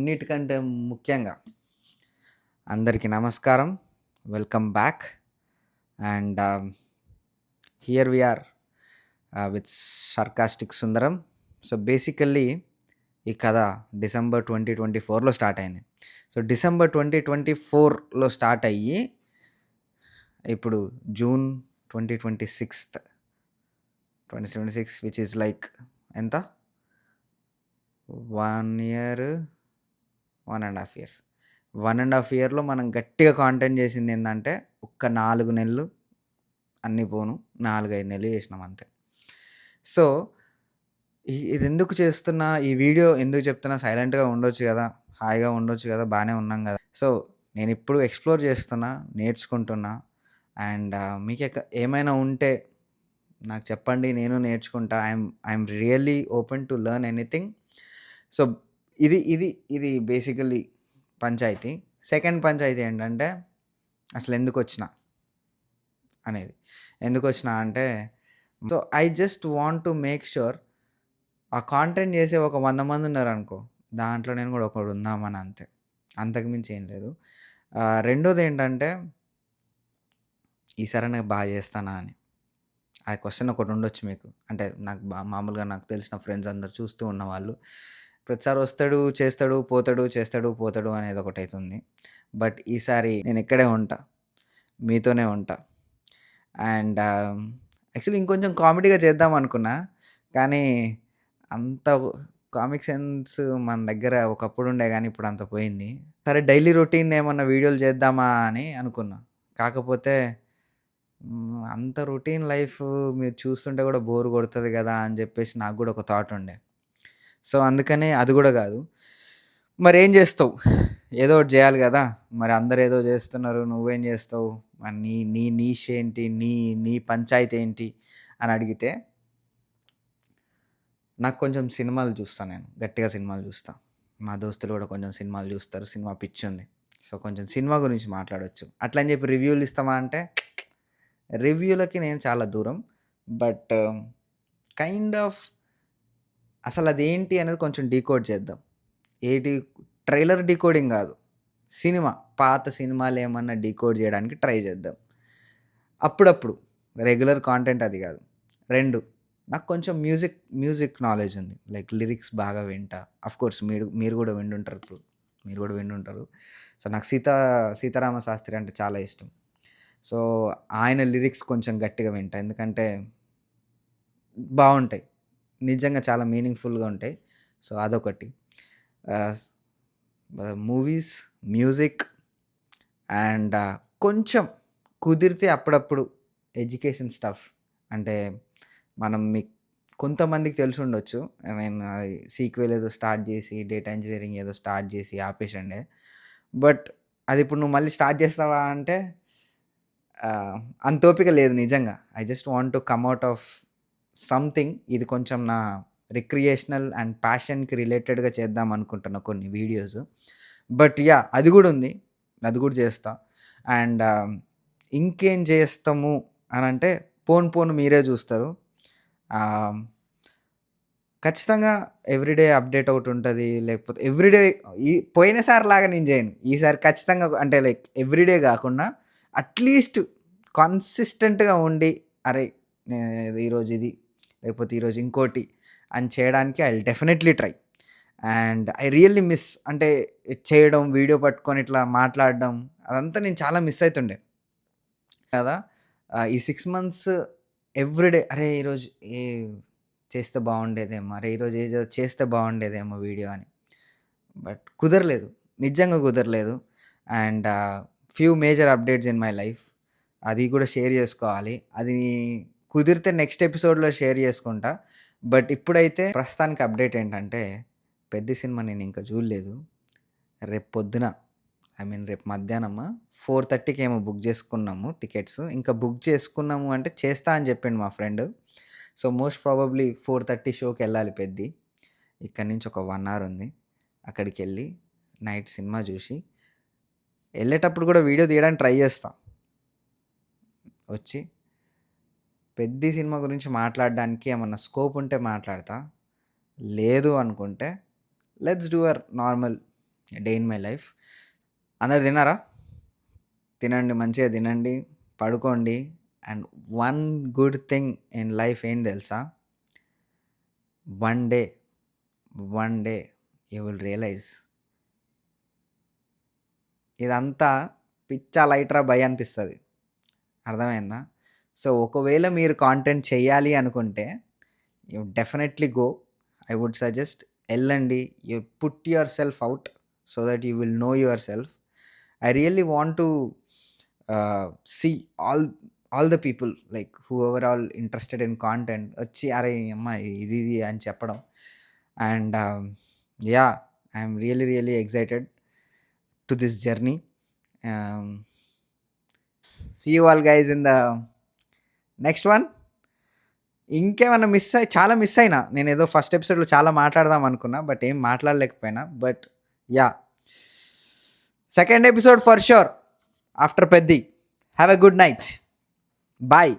అన్నిటికంటే ముఖ్యంగా అందరికీ నమస్కారం. Welcome back. And here we are with sarcastic Sundaram. So, basically ఈ కథ డిసెంబర్ 2024లో స్టార్ట్ అయింది. సో, డిసెంబర్ 2024లో స్టార్ట్ అయ్యి ఇప్పుడు జూన్ 2026 విచ్ ఈస్ లైక్ ఎంత? 1 ఇయర్, 1½ ఇయర్. 1½ ఇయర్‌లో మనం గట్టిగా కాంటెంట్ చేసిందేందంటే, ఒక్క 4 నెలలు అన్నీ పోను 4, 5 నెలలు చేసినాం అంతే. సో, ఇదెందుకు చేస్తున్నా, ఈ వీడియో ఎందుకు చెప్తున్నా, సైలెంట్‌గా ఉండొచ్చు గదా! హాయిగా ఉండొచ్చు గదా! బానే ఉన్నాం గదా! సో, నేనిప్పుడు ఎక్స్‌ప్లోర్ చేస్తున్నా, నేర్చుకుంటున్నా. అండ్ ఏమైనా ఉంటే నాకు చెప్పండి. నేను నేర్చుకుంటా. I'm really open to learn anything. So, ఇది ఇది ఇది బేసికల్లీ పంచాయతీ. సెకండ్ పంచాయతీ ఏంటంటే, అసలెందుకొచ్చినా అనేది. ఎందుకొచ్చినా అంటే, so, I just want to make sure ఆ కాంటెంట్ చేసే ఒక 100 మందున్నారనుకో, దాంట్లో నేను గూడా ఒకడుందామని అంతే. అంతకు మించి ఏం లేదు. రెండోదేంటంటే, ఈసారైనా బాగా చేస్తానా అని. ఆ క్వెషన్ ఒకటుండొచ్చు మీకు. అంటే నాకు మామూలుగా నాకు తెలిసిన ఫ్రెండ్స్ అందరూ చూస్తూ ఉన్నవాళ్ళు. ప్రతిసారి వస్తాడు, చేస్తాడు, పోతాడు, చేస్తాడు, పోతాడు అనేదొకటైతుంది. బట్ ఈసారి నేనిక్కడే ఉంటా. మీతోనే ఉంటా. అండ్ యాక్చువల్లీ ఇంకొంచెం కామెడీగా చేద్దామనుకున్నా. కానీ అంత కామిక్ సెన్స్ మన దగ్గర ఒకప్పుడుండే గానీ ఇప్పుడంత పోయింది. సరే డైలీ రొటీన్ ఏమన్నా వీడియోలు చేద్దామా అని అనుకున్నా. కాకపోతే అంత రొటీన్ లైఫ్ మీరు చూస్తుంటే గూడా బోర్ కొడతది గదా! అని జెప్పేసి నాకు గూడా ఒక థాట్ ఉండే. సో, అందుకనే అది గూడా గాదు. మరేం జేస్తావు? ఏదో ఒకటి జేయాలి గదా! మరి అందరేదో జేస్తున్నారు. నువ్వేం జేస్తావు? మరి నీ నీ నీష్ ఏంటి? నీ నీ పంచాయితీ ఏంటి? అని అడిగితే నాకు కొంచెం సినిమాలు చూస్తా నేను. గట్టిగా సినిమాలు జూస్తా. మా దోస్తులు గూడా కొంచెం సినిమాలు జూస్తారు. సినిమా పిచ్చుంది. సో, కొంచెం సినిమా గురించి మాట్లాడొచ్చు. అట్లని జెప్పి రివ్యూలు ఇస్తామా అంటే, రివ్యూలకి నేను చాలా దూరం. బట్ కైండ్ ఆఫ్ అసలదేంటి అనేది కొంచెం డీకోడ్ చేద్దాం. ఏటి ట్రైలర్ డీకోడింగ్ గాదు. సినిమా. పాత సినిమాలేమన్నా డీకోడ్ జేయడానికి ట్రై జేద్దాం. అప్పుడప్పుడు. రెగ్యులర్ కాంటెంట్ అది గాదు. 2 నాకు కొంచెం మ్యూజిక్ నాలెడ్జ్ ఉంది. లైక్ లిరిక్స్ బాగా వింటా. ఆఫ్‌కోర్స్ మీరు గూడా విండుంటారు ఇప్పుడు. మీరు గూడా విండుంటారు. సో, నాకు సీతారామ శాస్త్రి అంటే చాలా ఇష్టం. సో, ఆయన లిరిక్స్ కొంచెం గట్టిగా వింటా. ఎందుకంటే బావుంటాయి. నిజంగా చాలా మీనింగ్‌ఫుల్‌గా ఉంటాయి. సో, అదొకటి. ఆహ్, మూవీస్, మ్యూజిక్ అండ్ కొంచెం కుదిరితే అప్పుడప్పుడు ఎడ్యుకేషన్ స్టఫ్. అంటే మనం కొంతమందికి తెలిసుండొచ్చు. నేను సీక్వెల్ ఏదో స్టార్ట్ జేసి, డేటా ఇంజినీరింగ్ ఏదో స్టార్ట్ జేసి ఆపేసుండే. బట్ అదిప్పుడు నువ్వు మళ్ళీ స్టార్ట్ జేస్తావా అంటే అంత ఓపిక లేదు నిజంగా. I just want to come out of something. ఇది కొంచెం నా రిక్రియేషనల్ అండ్ ప్యాషన్‌కి రిలేటెడ్‌గా చేద్దామనుకుంటున్న కొన్ని వీడియోస్. But yeah! అది గూడా ఉంది. అది గూడా చేస్తా. అండ్ ఇంకేం చేస్తాము అనంటే పోను పోను మీరే జూస్తారు. ఆహ్, ఖచ్చితంగా ఎవ్రీడే అప్‌డేట్ ఒకటుంటది. లేకపోతే ఎవ్రీడే పోయినసారిలాగా నేను జేయను. ఈసారి ఖచ్చితంగా అంటే లైక్ ఎవ్రీడే గాకుండా అట్‌లీస్ట్ కన్సిస్టెంట్‌గా ఉండి అరే! ఈరోజు ఇది, లేకపోతే ఈరోజు ఇంకోటి అని చేయడానికి I will definitely try. And I really miss అంటే చేయడం, వీడియో పట్టుకొని ఇట్లా మాట్లాడడం అదంతా నేను చాలా మిస్ అయితుండే. కదా! ఈ 6 మంత్స్ ఎవ్రీడే అరే! ఈరోజు ఏ చేస్తే బావుండేదేమో, అరే! ఈరోజు ఏదో చేస్తే బావుండేదేమో వీడియో అని. బట్ కుదరలేదు. నిజంగా కుదరలేదు. And few major updates in my life. అది కూడా షేర్ జేసుకోవాలి. అది కుదిరితే నెక్స్ట్ ఎపిసోడ్‌లో షేర్ జేసుకుంటా. బట్ ఇప్పుడైతే ప్రస్తుతానికి అప్‌డేట్ ఏంటంటే, 'పెద్ది' సినిమా నేనింకా జూడలేదు. రేపు పొద్దున రేపు మధ్యాహ్నం 4:30కి ఏమో బుక్ జేసుకున్నాము టికెట్స్. ఇంకా బుక్ చేసుకున్నాము అంటే చేస్తా అని జెప్పిండు మా ఫ్రెండ్. సో, మోస్ట్ ప్రాబబ్లీ 4:30 షోకెళ్ళాలి 'పెద్ది.' ఇక్కడి నుంచి ఒక 1 అవర్ ఉంది. అక్కడికెళ్ళి నైట్ సినిమా జూసి, ఎళ్ళేటప్పుడు గూడా వీడియో తీయడానికి ట్రై జేస్తా. వచ్చి 'పెద్ది' సినిమా గురించి మాట్లాడడానికి ఏమన్నా స్కోప్ ఉంటే మాట్లాడతా. లేదు అనుకుంటే let's do our normal day in my life. అందరు తిన్నారా? తినండి, మంచిగా తినండి, పడుకోండి. And one good thing in life ఏంటి తెలుసా? One day, one day you will realise ఇదంతా పిచ్చా లైట్‌రా బై అనిపిస్తది. అర్థమైందా? సో, ఒకవేళ మీరు కాంటెంట్ చేయాలి అనుకుంటే you definitely go. I would suggest ఎళ్ళండి. You put yourself out so that you will know yourself. I really want to see all the people like whoever all interested in content వచ్చి అరే అమ్మా ఇది ఇది అని చెప్పడం. And yeah, I'm really excited to this journey. See you all guys in the next one. ఇంకేమన్నా చాలా miss అయినా. నేను ఏదో ఫస్ట్ ఎపిసోడ్లో చాలా మాట్లాడదాం అనుకున్నా, బట్ ఏం మాట్లాడలేకపోయినా. But yeah, second episode for sure after Peddi. Have a good night. Bye.